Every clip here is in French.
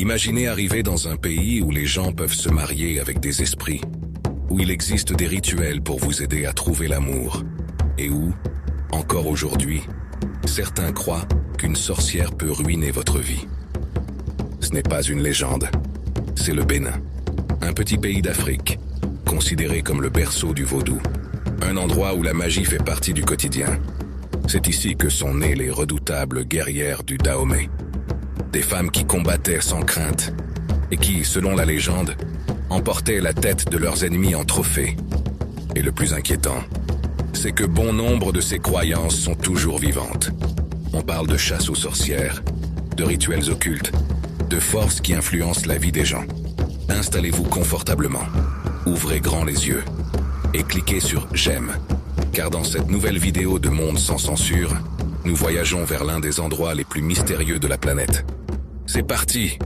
Imaginez arriver dans un pays où les gens peuvent se marier avec des esprits, où il existe des rituels pour vous aider à trouver l'amour, et où, encore aujourd'hui, certains croient qu'une sorcière peut ruiner votre vie. Ce n'est pas une légende, c'est le Bénin, un petit pays d'Afrique, considéré comme le berceau du vaudou, un endroit où la magie fait partie du quotidien. C'est ici que sont nées les redoutables guerrières du Dahomey. Des femmes qui combattaient sans crainte et qui, selon la légende, emportaient la tête de leurs ennemis en trophée. Et le plus inquiétant, c'est que bon nombre de ces croyances sont toujours vivantes. On parle de chasse aux sorcières, de rituels occultes, de forces qui influencent la vie des gens. Installez-vous confortablement, ouvrez grand les yeux et cliquez sur « J'aime », car dans cette nouvelle vidéo de Monde sans censure, nous voyageons vers l'un des endroits les plus mystérieux de la planète. C'est parti!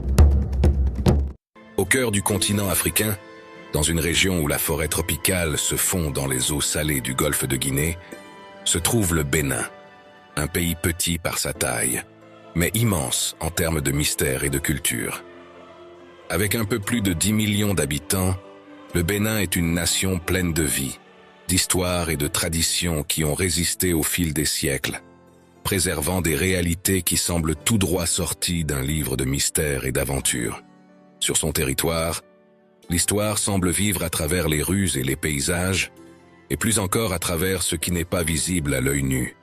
Au cœur du continent africain, dans une région où la forêt tropicale se fond dans les eaux salées du golfe de Guinée, se trouve le Bénin, un pays petit par sa taille, mais immense en termes de mystère et de culture. Avec un peu plus de 10 millions d'habitants, le Bénin est une nation pleine de vie, d'histoire et de traditions qui ont résisté au fil des siècles, préservant des réalités qui semblent tout droit sorties d'un livre de mystère et d'aventure. Sur son territoire, l'histoire semble vivre à travers les rues et les paysages, et plus encore à travers ce qui n'est pas visible à l'œil nu,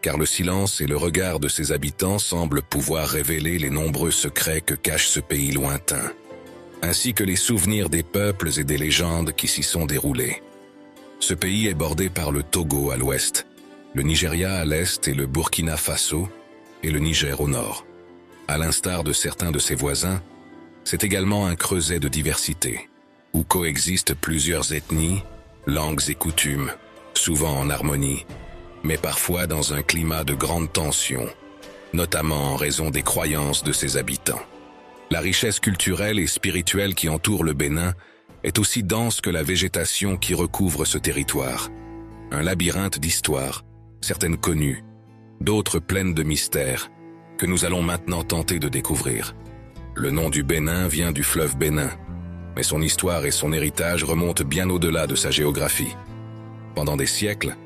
car le silence et le regard de ses habitants semblent pouvoir révéler les nombreux secrets que cache ce pays lointain, ainsi que les souvenirs des peuples et des légendes qui s'y sont déroulés. Ce pays est bordé par le Togo à l'ouest, le Nigeria à l'est et le Burkina Faso et le Niger au nord. À l'instar de certains de ses voisins, c'est également un creuset de diversité, où coexistent plusieurs ethnies, langues et coutumes, souvent en harmonie, mais parfois dans un climat de grande tension, notamment en raison des croyances de ses habitants. La richesse culturelle et spirituelle qui entoure le Bénin est aussi dense que la végétation qui recouvre ce territoire. Un labyrinthe d'histoires, certaines connues, d'autres pleines de mystères, que nous allons maintenant tenter de découvrir. Le nom du Bénin vient du fleuve Bénin, mais son histoire et son héritage remontent bien au-delà de sa géographie. Pendant des siècles,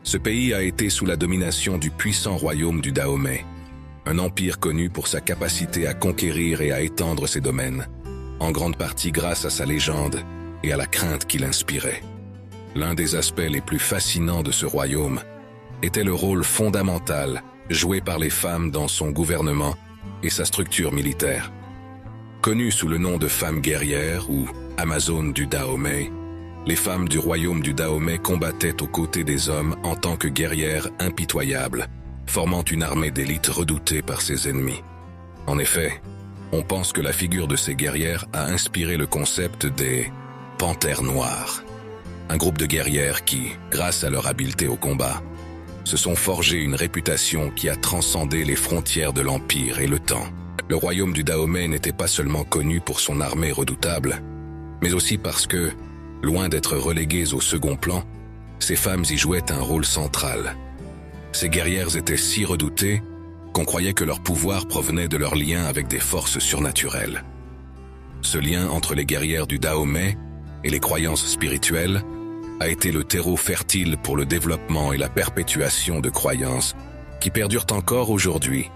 ce pays a été sous la domination du puissant royaume du Dahomey, un empire connu pour sa capacité à conquérir et à étendre ses domaines, en grande partie grâce à sa légende et à la crainte qu'il inspirait. L'un des aspects les plus fascinants de ce royaume était le rôle fondamental joué par les femmes dans son gouvernement et sa structure militaire. Connues sous le nom de femmes guerrières ou Amazones du Dahomey, les femmes du royaume du Dahomey combattaient aux côtés des hommes en tant que guerrières impitoyables, formant une armée d'élite redoutée par ses ennemis. En effet, on pense que la figure de ces guerrières a inspiré le concept des « panthères noires », un groupe de guerrières qui, grâce à leur habileté au combat, se sont forgé une réputation qui a transcendé les frontières de l'Empire et le temps. Le royaume du Dahomey n'était pas seulement connu pour son armée redoutable, mais aussi parce que, loin d'être reléguées au second plan, ces femmes y jouaient un rôle central. Ces guerrières étaient si redoutées qu'on croyait que leur pouvoir provenait de leur lien avec des forces surnaturelles. Ce lien entre les guerrières du Dahomey et les croyances spirituelles a été le terreau fertile pour le développement et la perpétuation de croyances qui perdurent encore aujourd'hui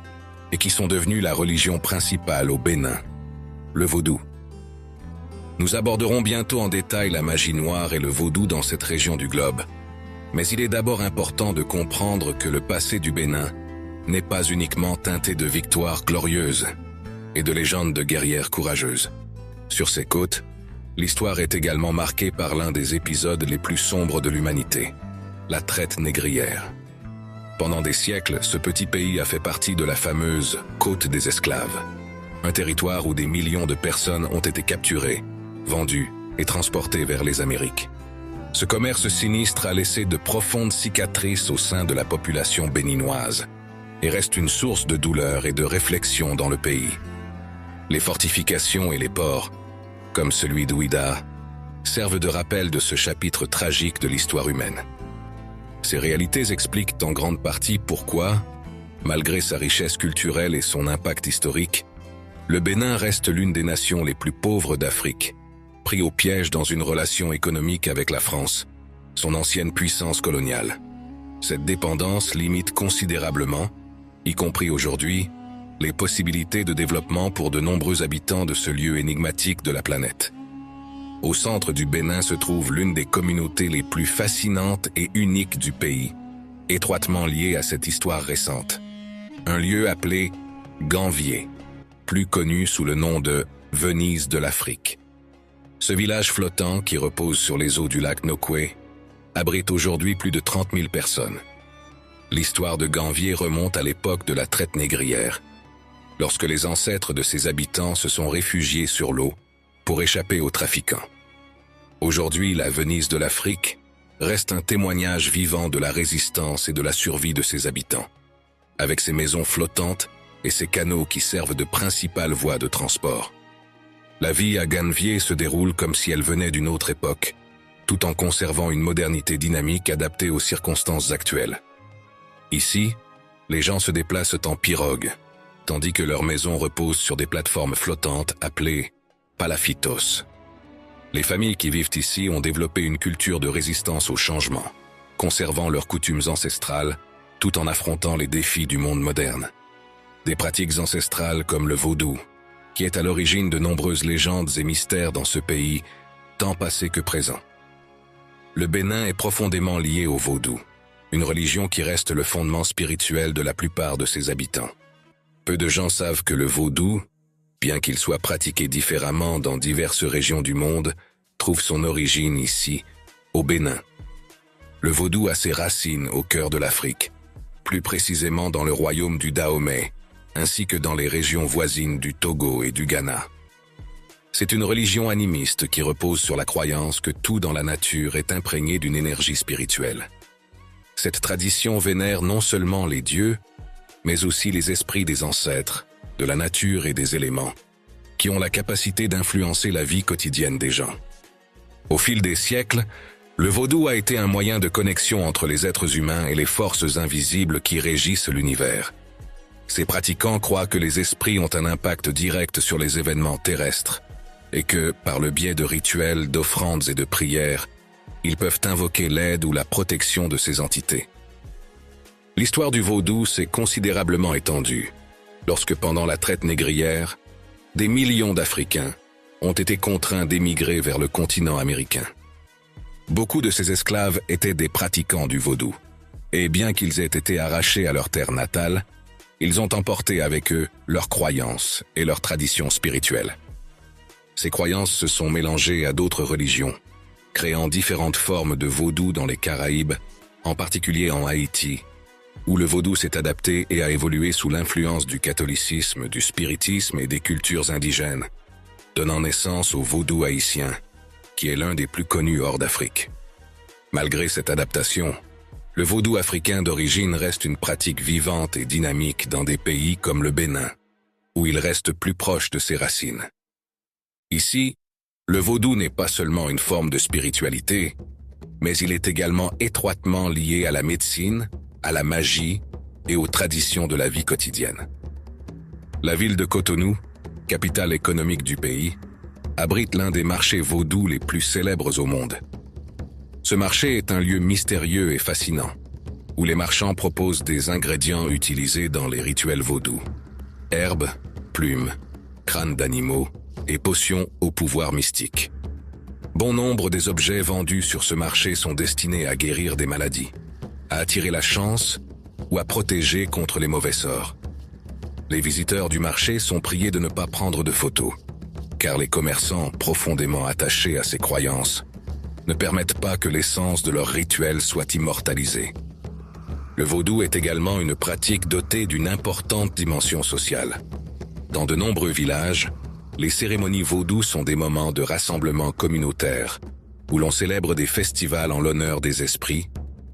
et qui sont devenues la religion principale au Bénin, le vaudou. Nous aborderons bientôt en détail la magie noire et le vaudou dans cette région du globe, mais il est d'abord important de comprendre que le passé du Bénin n'est pas uniquement teinté de victoires glorieuses et de légendes de guerrières courageuses. Sur ses côtes, l'histoire est également marquée par l'un des épisodes les plus sombres de l'humanité, la traite négrière. Pendant des siècles, ce petit pays a fait partie de la fameuse Côte des Esclaves, un territoire où des millions de personnes ont été capturées, vendues et transportées vers les Amériques. Ce commerce sinistre a laissé de profondes cicatrices au sein de la population béninoise et reste une source de douleur et de réflexion dans le pays. Les fortifications et les ports, comme celui d'Ouidah, servent de rappel de ce chapitre tragique de l'histoire humaine. Ces réalités expliquent en grande partie pourquoi, malgré sa richesse culturelle et son impact historique, Le Bénin reste l'une des nations les plus pauvres d'Afrique, pris au piège dans une relation économique avec la France, son ancienne puissance coloniale. Cette dépendance limite considérablement, y compris aujourd'hui, les possibilités de développement pour de nombreux habitants de ce lieu énigmatique de la planète. Au centre du Bénin se trouve l'une des communautés les plus fascinantes et uniques du pays, étroitement liée à cette histoire récente. Un lieu appelé Ganvié, plus connu sous le nom de Venise de l'Afrique. Ce village flottant qui repose sur les eaux du lac Nokoué abrite aujourd'hui plus de 30 000 personnes. L'histoire de Ganvié remonte à l'époque de la traite négrière, lorsque les ancêtres de ses habitants se sont réfugiés sur l'eau pour échapper aux trafiquants. Aujourd'hui, la Venise de l'Afrique reste un témoignage vivant de la résistance et de la survie de ses habitants, avec ses maisons flottantes et ses canaux qui servent de principales voies de transport. La vie à Ganvié se déroule comme si elle venait d'une autre époque, tout en conservant une modernité dynamique adaptée aux circonstances actuelles. Ici, les gens se déplacent en pirogue, tandis que leurs maisons reposent sur des plateformes flottantes appelées palafitos. Les familles qui vivent ici ont développé une culture de résistance au changement, conservant leurs coutumes ancestrales tout en affrontant les défis du monde moderne. Des pratiques ancestrales comme le vaudou, qui est à l'origine de nombreuses légendes et mystères dans ce pays, tant passé que présent. Le Bénin est profondément lié au vaudou, une religion qui reste le fondement spirituel de la plupart de ses habitants. Peu de gens savent que le vaudou, bien qu'il soit pratiqué différemment dans diverses régions du monde, trouve son origine ici, au Bénin. Le vaudou a ses racines au cœur de l'Afrique, plus précisément dans le royaume du Dahomey, ainsi que dans les régions voisines du Togo et du Ghana. C'est une religion animiste qui repose sur la croyance que tout dans la nature est imprégné d'une énergie spirituelle. Cette tradition vénère non seulement les dieux, mais aussi les esprits des ancêtres, de la nature et des éléments, qui ont la capacité d'influencer la vie quotidienne des gens. Au fil des siècles, le vaudou a été un moyen de connexion entre les êtres humains et les forces invisibles qui régissent l'univers. Ces pratiquants croient que les esprits ont un impact direct sur les événements terrestres et que, par le biais de rituels, d'offrandes et de prières, ils peuvent invoquer l'aide ou la protection de ces entités. L'histoire du vaudou s'est considérablement étendue, lorsque pendant la traite négrière, des millions d'Africains ont été contraints d'émigrer vers le continent américain. Beaucoup de ces esclaves étaient des pratiquants du vaudou, et bien qu'ils aient été arrachés à leur terre natale, ils ont emporté avec eux leurs croyances et leurs traditions spirituelles. Ces croyances se sont mélangées à d'autres religions, créant différentes formes de vaudou dans les Caraïbes, en particulier en Haïti, où le vaudou s'est adapté et a évolué sous l'influence du catholicisme, du spiritisme et des cultures indigènes, donnant naissance au vaudou haïtien, qui est l'un des plus connus hors d'Afrique. Malgré cette adaptation, le vaudou africain d'origine reste une pratique vivante et dynamique dans des pays comme le Bénin, où il reste plus proche de ses racines. Ici, le vaudou n'est pas seulement une forme de spiritualité, mais il est également étroitement lié à la médecine, à la magie et aux traditions de la vie quotidienne. La ville de Cotonou, capitale économique du pays, abrite l'un des marchés vaudous les plus célèbres au monde. Ce marché est un lieu mystérieux et fascinant, où les marchands proposent des ingrédients utilisés dans les rituels vaudous. Herbes, plumes, crânes d'animaux et potions au pouvoir mystique. Bon nombre des objets vendus sur ce marché sont destinés à guérir des maladies, à attirer la chance ou à protéger contre les mauvais sorts. Les visiteurs du marché sont priés de ne pas prendre de photos, car les commerçants, profondément attachés à ces croyances, ne permettent pas que l'essence de leur rituel soit immortalisée. Le vaudou est également une pratique dotée d'une importante dimension sociale. Dans de nombreux villages, les cérémonies vaudou sont des moments de rassemblement communautaire, où l'on célèbre des festivals en l'honneur des esprits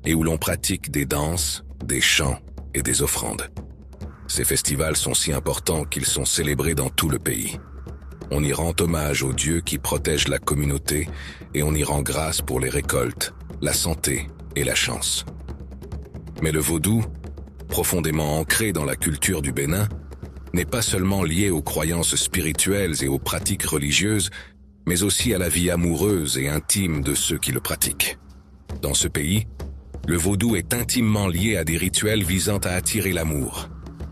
et où l'on pratique des danses, des chants et des offrandes. Ces festivals sont si importants qu'ils sont célébrés dans tout le pays. On y rend hommage aux dieux qui protègent la communauté et on y rend grâce pour les récoltes, la santé et la chance. Mais le vaudou, profondément ancré dans la culture du Bénin, n'est pas seulement lié aux croyances spirituelles et aux pratiques religieuses, mais aussi à la vie amoureuse et intime de ceux qui le pratiquent. Dans ce pays, le vaudou est intimement lié à des rituels visant à attirer l'amour,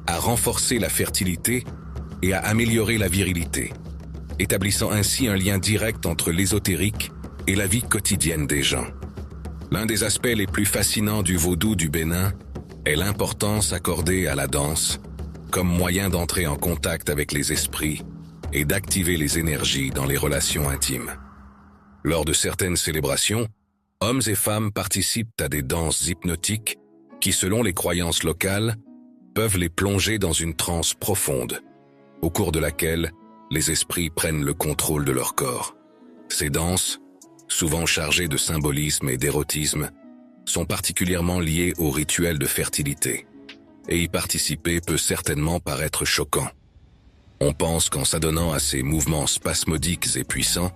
à renforcer la fertilité et à améliorer la virilité, établissant ainsi un lien direct entre l'ésotérique et la vie quotidienne des gens. L'un des aspects les plus fascinants du vaudou du Bénin est l'importance accordée à la danse comme moyen d'entrer en contact avec les esprits et d'activer les énergies dans les relations intimes. Lors de certaines célébrations, hommes et femmes participent à des danses hypnotiques qui, selon les croyances locales, peuvent les plonger dans une transe profonde, au cours de laquelle les esprits prennent le contrôle de leur corps. Ces danses, souvent chargées de symbolisme et d'érotisme, sont particulièrement liées aux rituels de fertilité, et y participer peut certainement paraître choquant. On pense qu'en s'adonnant à ces mouvements spasmodiques et puissants,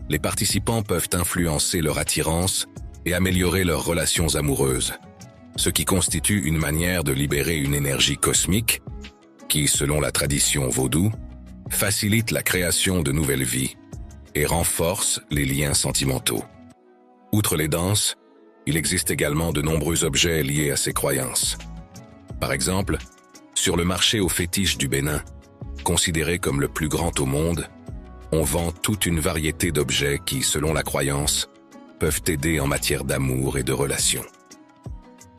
les participants peuvent influencer leur attirance et améliorer leurs relations amoureuses, ce qui constitue une manière de libérer une énergie cosmique qui, selon la tradition vaudou, facilite la création de nouvelles vies et renforce les liens sentimentaux. Outre les danses, il existe également de nombreux objets liés à ces croyances. Par exemple, sur le marché aux fétiches du Bénin, considéré comme le plus grand au monde, on vend toute une variété d'objets qui, selon la croyance, peuvent aider en matière d'amour et de relations.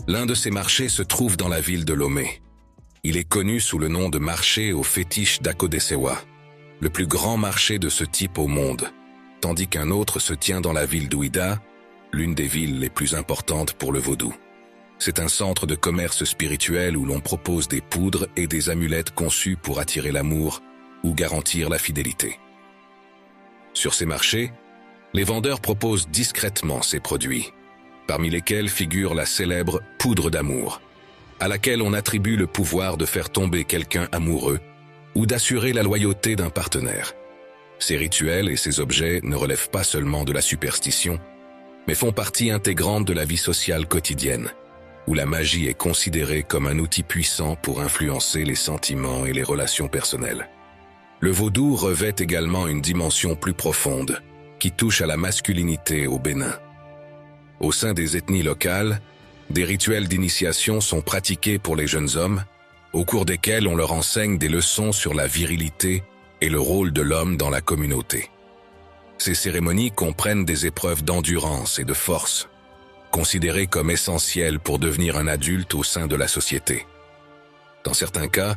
L'un de ces marchés se trouve dans la ville de Lomé. Il est connu sous le nom de marché aux fétiches d'Akodesewa, le plus grand marché de ce type au monde, tandis qu'un autre se tient dans la ville d'Ouida, l'une des villes les plus importantes pour le vaudou. C'est un centre de commerce spirituel où l'on propose des poudres et des amulettes conçues pour attirer l'amour ou garantir la fidélité. Sur ces marchés, les vendeurs proposent discrètement ces produits, parmi lesquels figure la célèbre poudre d'amour, à laquelle on attribue le pouvoir de faire tomber quelqu'un amoureux ou d'assurer la loyauté d'un partenaire. Ces rituels et ces objets ne relèvent pas seulement de la superstition, mais font partie intégrante de la vie sociale quotidienne, où la magie est considérée comme un outil puissant pour influencer les sentiments et les relations personnelles. Le vaudou revêt également une dimension plus profonde, qui touche à la masculinité au Bénin. Au sein des ethnies locales, des rituels d'initiation sont pratiqués pour les jeunes hommes, au cours desquels on leur enseigne des leçons sur la virilité et le rôle de l'homme dans la communauté. Ces cérémonies comprennent des épreuves d'endurance et de force, considérées comme essentielles pour devenir un adulte au sein de la société. Dans certains cas,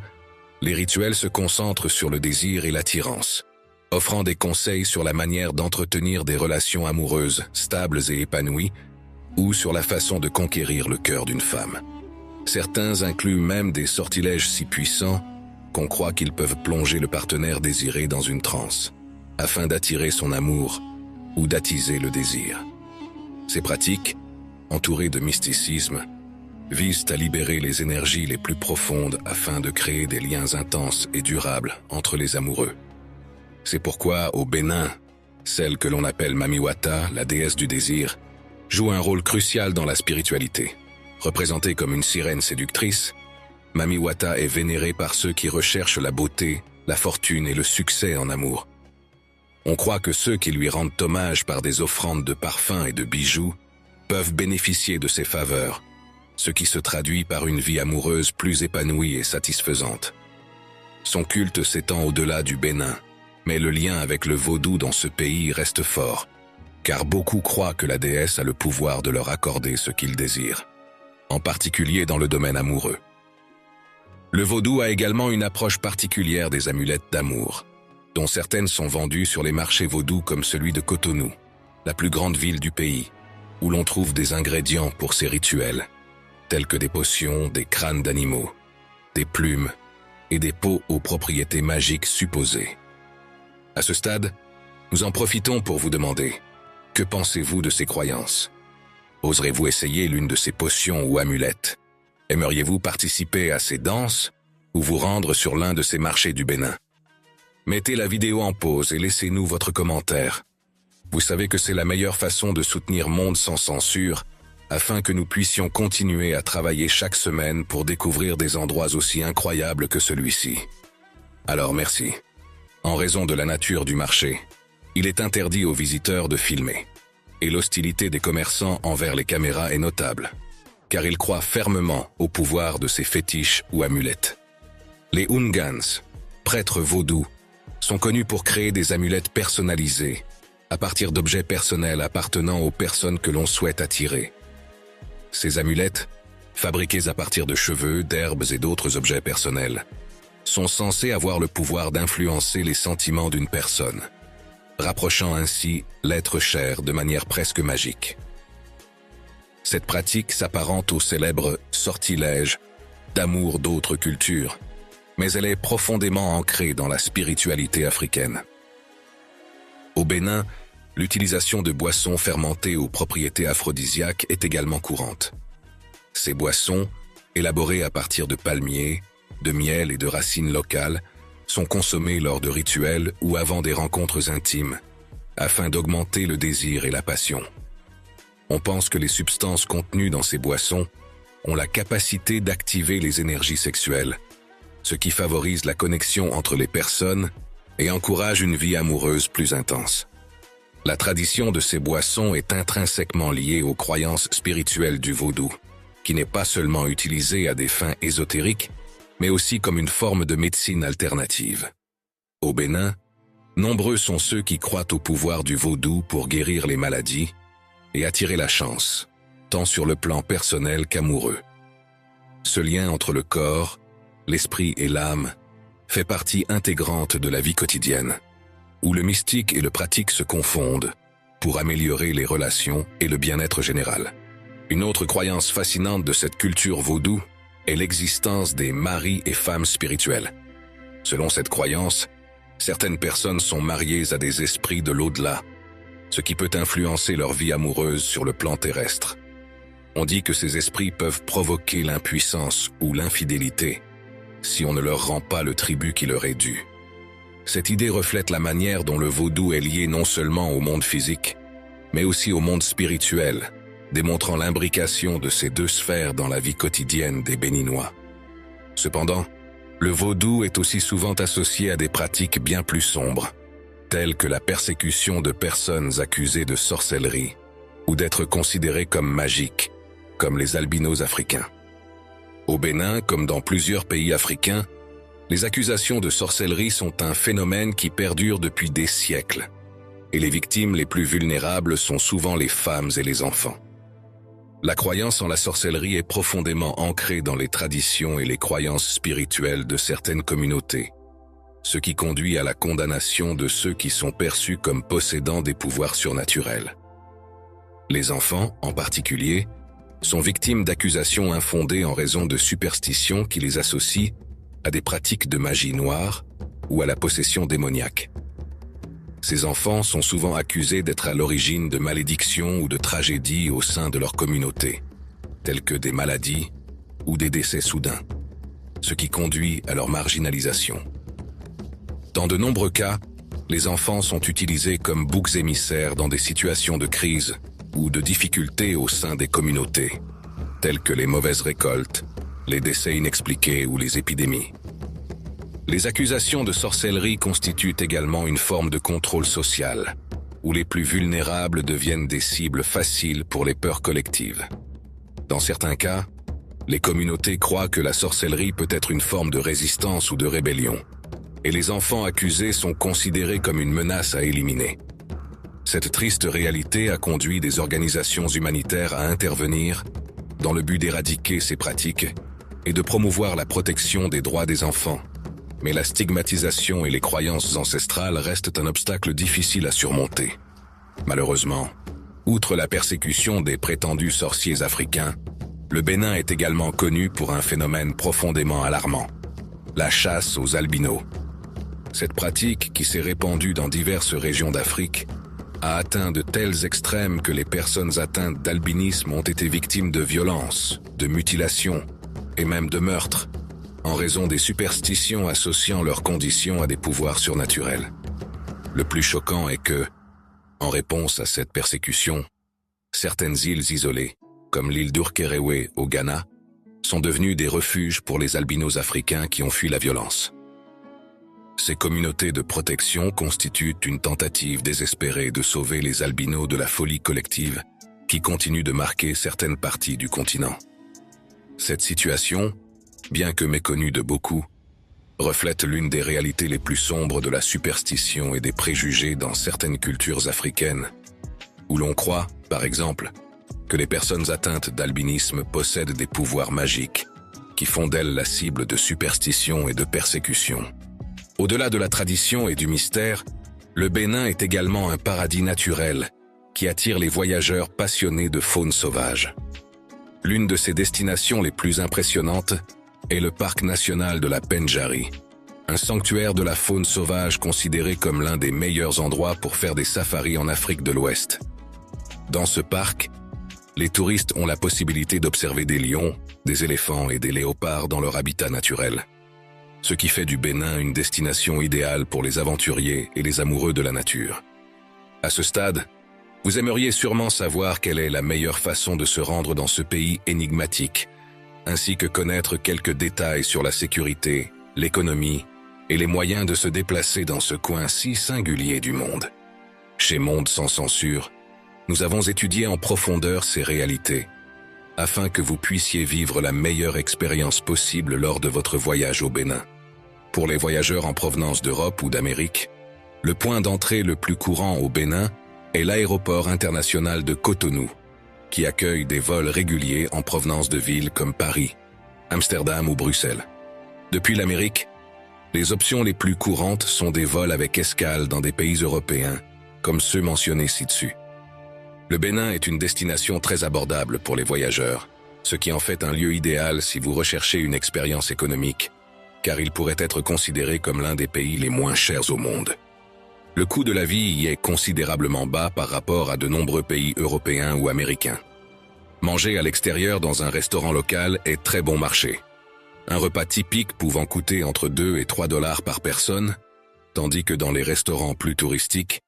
les rituels se concentrent sur le désir et l'attirance, offrant des conseils sur la manière d'entretenir des relations amoureuses stables et épanouies, ou sur la façon de conquérir le cœur d'une femme. Certains incluent même des sortilèges si puissants qu'on croit qu'ils peuvent plonger le partenaire désiré dans une transe, afin d'attirer son amour ou d'attiser le désir. Ces pratiques, entourées de mysticisme, visent à libérer les énergies les plus profondes afin de créer des liens intenses et durables entre les amoureux. C'est pourquoi, au Bénin, celle que l'on appelle Mamiwata, la déesse du désir, joue un rôle crucial dans la spiritualité. Représentée comme une sirène séductrice, Mamiwata est vénérée par ceux qui recherchent la beauté, la fortune et le succès en amour. On croit que ceux qui lui rendent hommage par des offrandes de parfums et de bijoux peuvent bénéficier de ses faveurs, ce qui se traduit par une vie amoureuse plus épanouie et satisfaisante. Son culte s'étend au-delà du Bénin, mais le lien avec le vaudou dans ce pays reste fort, car beaucoup croient que la déesse a le pouvoir de leur accorder ce qu'ils désirent, en particulier dans le domaine amoureux. Le vaudou a également une approche particulière des amulettes d'amour, dont certaines sont vendues sur les marchés vaudous comme celui de Cotonou, la plus grande ville du pays, où l'on trouve des ingrédients pour ces rituels, tels que des potions, des crânes d'animaux, des plumes et des pots aux propriétés magiques supposées. À ce stade, nous en profitons pour vous demander, que pensez-vous de ces croyances? Oserez-vous essayer l'une de ces potions ou amulettes? Aimeriez-vous participer à ces danses ou vous rendre sur l'un de ces marchés du Bénin? Mettez la vidéo en pause et laissez-nous votre commentaire. Vous savez que c'est la meilleure façon de soutenir Monde sans censure afin que nous puissions continuer à travailler chaque semaine pour découvrir des endroits aussi incroyables que celui-ci. Alors merci. En raison de la nature du marché, il est interdit aux visiteurs de filmer. Et l'hostilité des commerçants envers les caméras est notable, car ils croient fermement au pouvoir de ces fétiches ou amulettes. Les Ungans, prêtres vaudous, sont connus pour créer des amulettes personnalisées, à partir d'objets personnels appartenant aux personnes que l'on souhaite attirer. Ces amulettes, fabriquées à partir de cheveux, d'herbes et d'autres objets personnels, sont censées avoir le pouvoir d'influencer les sentiments d'une personne, rapprochant ainsi l'être cher de manière presque magique. Cette pratique s'apparente au célèbre sortilège d'amour d'autres cultures, mais elle est profondément ancrée dans la spiritualité africaine. Au Bénin, l'utilisation de boissons fermentées aux propriétés aphrodisiaques est également courante. Ces boissons, élaborées à partir de palmiers, de miel et de racines locales, sont consommées lors de rituels ou avant des rencontres intimes, afin d'augmenter le désir et la passion. On pense que les substances contenues dans ces boissons ont la capacité d'activer les énergies sexuelles, ce qui favorise la connexion entre les personnes et encourage une vie amoureuse plus intense. La tradition de ces boissons est intrinsèquement liée aux croyances spirituelles du vaudou, qui n'est pas seulement utilisée à des fins ésotériques, mais aussi comme une forme de médecine alternative. Au Bénin, nombreux sont ceux qui croient au pouvoir du vaudou pour guérir les maladies et attirer la chance, tant sur le plan personnel qu'amoureux. Ce lien entre le corps, l'esprit et l'âme fait partie intégrante de la vie quotidienne, où le mystique et le pratique se confondent pour améliorer les relations et le bien-être général. Une autre croyance fascinante de cette culture vaudou est l'existence des maris et femmes spirituels. Selon cette croyance, certaines personnes sont mariées à des esprits de l'au-delà, ce qui peut influencer leur vie amoureuse sur le plan terrestre. On dit que ces esprits peuvent provoquer l'impuissance ou l'infidélité si on ne leur rend pas le tribut qui leur est dû. Cette idée reflète la manière dont le vaudou est lié non seulement au monde physique, mais aussi au monde spirituel, démontrant l'imbrication de ces deux sphères dans la vie quotidienne des Béninois. Cependant, le vaudou est aussi souvent associé à des pratiques bien plus sombres, telles que la persécution de personnes accusées de sorcellerie ou d'être considérées comme magiques, comme les albinos africains. Au Bénin, comme dans plusieurs pays africains, les accusations de sorcellerie sont un phénomène qui perdure depuis des siècles, et les victimes les plus vulnérables sont souvent les femmes et les enfants. La croyance en la sorcellerie est profondément ancrée dans les traditions et les croyances spirituelles de certaines communautés, ce qui conduit à la condamnation de ceux qui sont perçus comme possédant des pouvoirs surnaturels. Les enfants, en particulier, sont victimes d'accusations infondées en raison de superstitions qui les associent à des pratiques de magie noire ou à la possession démoniaque. Ces enfants sont souvent accusés d'être à l'origine de malédictions ou de tragédies au sein de leur communauté, telles que des maladies ou des décès soudains, ce qui conduit à leur marginalisation. Dans de nombreux cas, les enfants sont utilisés comme boucs émissaires dans des situations de crise ou de difficultés au sein des communautés, telles que les mauvaises récoltes, les décès inexpliqués ou les épidémies. Les accusations de sorcellerie constituent également une forme de contrôle social, où les plus vulnérables deviennent des cibles faciles pour les peurs collectives. Dans certains cas, les communautés croient que la sorcellerie peut être une forme de résistance ou de rébellion, et les enfants accusés sont considérés comme une menace à éliminer. Cette triste réalité a conduit des organisations humanitaires à intervenir dans le but d'éradiquer ces pratiques et de promouvoir la protection des droits des enfants. Mais la stigmatisation et les croyances ancestrales restent un obstacle difficile à surmonter. Malheureusement, outre la persécution des prétendus sorciers africains, le Bénin est également connu pour un phénomène profondément alarmant: la chasse aux albinos. Cette pratique, qui s'est répandue dans diverses régions d'Afrique, a atteint de tels extrêmes que les personnes atteintes d'albinisme ont été victimes de violences, de mutilations et même de meurtres, en raison des superstitions associant leurs conditions à des pouvoirs surnaturels. Le plus choquant est que, en réponse à cette persécution, certaines îles isolées, comme l'île d'Urkerewe au Ghana, sont devenues des refuges pour les albinos africains qui ont fui la violence. Ces communautés de protection constituent une tentative désespérée de sauver les albinos de la folie collective qui continue de marquer certaines parties du continent. Cette situation, bien que méconnue de beaucoup, reflète l'une des réalités les plus sombres de la superstition et des préjugés dans certaines cultures africaines, où l'on croit, par exemple, que les personnes atteintes d'albinisme possèdent des pouvoirs magiques qui font d'elles la cible de superstitions et de persécutions. Au-delà de la tradition et du mystère, le Bénin est également un paradis naturel qui attire les voyageurs passionnés de faune sauvage. L'une de ses destinations les plus impressionnantes est le parc national de la Pendjari, un sanctuaire de la faune sauvage considéré comme l'un des meilleurs endroits pour faire des safaris en Afrique de l'Ouest. Dans ce parc, les touristes ont la possibilité d'observer des lions, des éléphants et des léopards dans leur habitat naturel, ce qui fait du Bénin une destination idéale pour les aventuriers et les amoureux de la nature. À ce stade, vous aimeriez sûrement savoir quelle est la meilleure façon de se rendre dans ce pays énigmatique, ainsi que connaître quelques détails sur la sécurité, l'économie et les moyens de se déplacer dans ce coin si singulier du monde. Chez Monde sans censure, nous avons étudié en profondeur ces réalités, afin que vous puissiez vivre la meilleure expérience possible lors de votre voyage au Bénin. Pour les voyageurs en provenance d'Europe ou d'Amérique, le point d'entrée le plus courant au Bénin est l'aéroport international de Cotonou, qui accueille des vols réguliers en provenance de villes comme Paris, Amsterdam ou Bruxelles. Depuis l'Amérique, les options les plus courantes sont des vols avec escale dans des pays européens, comme ceux mentionnés ci-dessus. Le Bénin est une destination très abordable pour les voyageurs, ce qui en fait un lieu idéal si vous recherchez une expérience économique, car il pourrait être considéré comme l'un des pays les moins chers au monde. Le coût de la vie y est considérablement bas par rapport à de nombreux pays européens ou américains. Manger à l'extérieur dans un restaurant local est très bon marché. Un repas typique pouvant coûter entre 2 et 3 dollars par personne, tandis que dans les restaurants plus touristiques,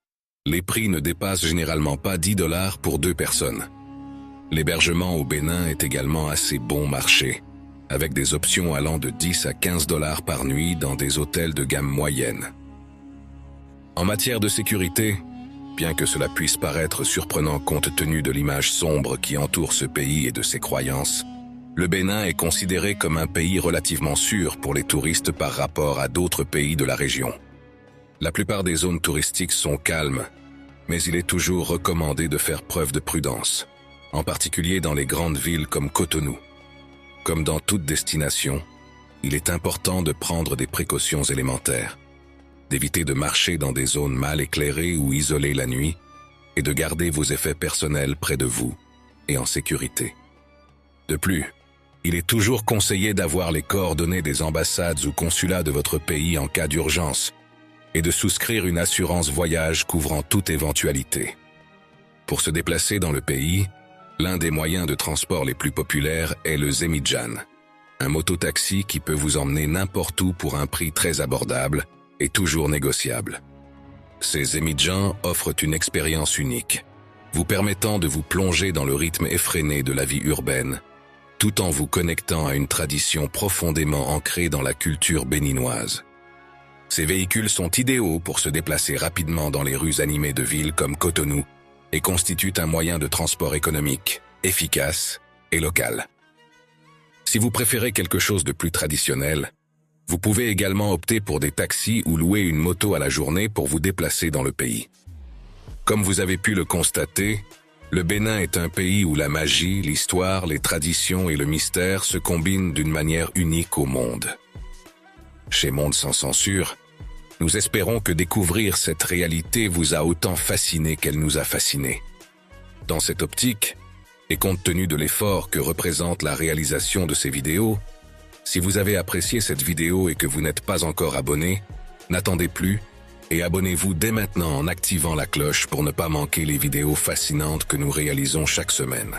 les prix ne dépassent généralement pas 10 dollars pour 2 personnes. L'hébergement au Bénin est également assez bon marché, avec des options allant de 10 à 15 dollars par nuit dans des hôtels de gamme moyenne. En matière de sécurité, bien que cela puisse paraître surprenant compte tenu de l'image sombre qui entoure ce pays et de ses croyances, le Bénin est considéré comme un pays relativement sûr pour les touristes par rapport à d'autres pays de la région. La plupart des zones touristiques sont calmes, mais il est toujours recommandé de faire preuve de prudence, en particulier dans les grandes villes comme Cotonou. Comme dans toute destination, il est important de prendre des précautions élémentaires, d'éviter de marcher dans des zones mal éclairées ou isolées la nuit, et de garder vos effets personnels près de vous et en sécurité. De plus, il est toujours conseillé d'avoir les coordonnées des ambassades ou consulats de votre pays en cas d'urgence, et de souscrire une assurance voyage couvrant toute éventualité. Pour se déplacer dans le pays, l'un des moyens de transport les plus populaires est le Zemidjan, un mototaxi qui peut vous emmener n'importe où pour un prix très abordable et toujours négociable. Ces Zemidjans offrent une expérience unique, vous permettant de vous plonger dans le rythme effréné de la vie urbaine, tout en vous connectant à une tradition profondément ancrée dans la culture béninoise. Ces véhicules sont idéaux pour se déplacer rapidement dans les rues animées de villes comme Cotonou et constituent un moyen de transport économique, efficace et local. Si vous préférez quelque chose de plus traditionnel, vous pouvez également opter pour des taxis ou louer une moto à la journée pour vous déplacer dans le pays. Comme vous avez pu le constater, le Bénin est un pays où la magie, l'histoire, les traditions et le mystère se combinent d'une manière unique au monde. Chez Monde sans censure, nous espérons que découvrir cette réalité vous a autant fasciné qu'elle nous a fascinés. Dans cette optique, et compte tenu de l'effort que représente la réalisation de ces vidéos, si vous avez apprécié cette vidéo et que vous n'êtes pas encore abonné, n'attendez plus et abonnez-vous dès maintenant en activant la cloche pour ne pas manquer les vidéos fascinantes que nous réalisons chaque semaine.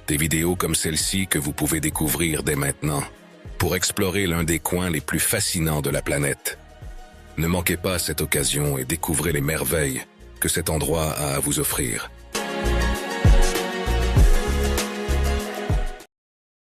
Des vidéos comme celle-ci que vous pouvez découvrir dès maintenant pour explorer l'un des coins les plus fascinants de la planète. Ne manquez pas cette occasion et découvrez les merveilles que cet endroit a à vous offrir.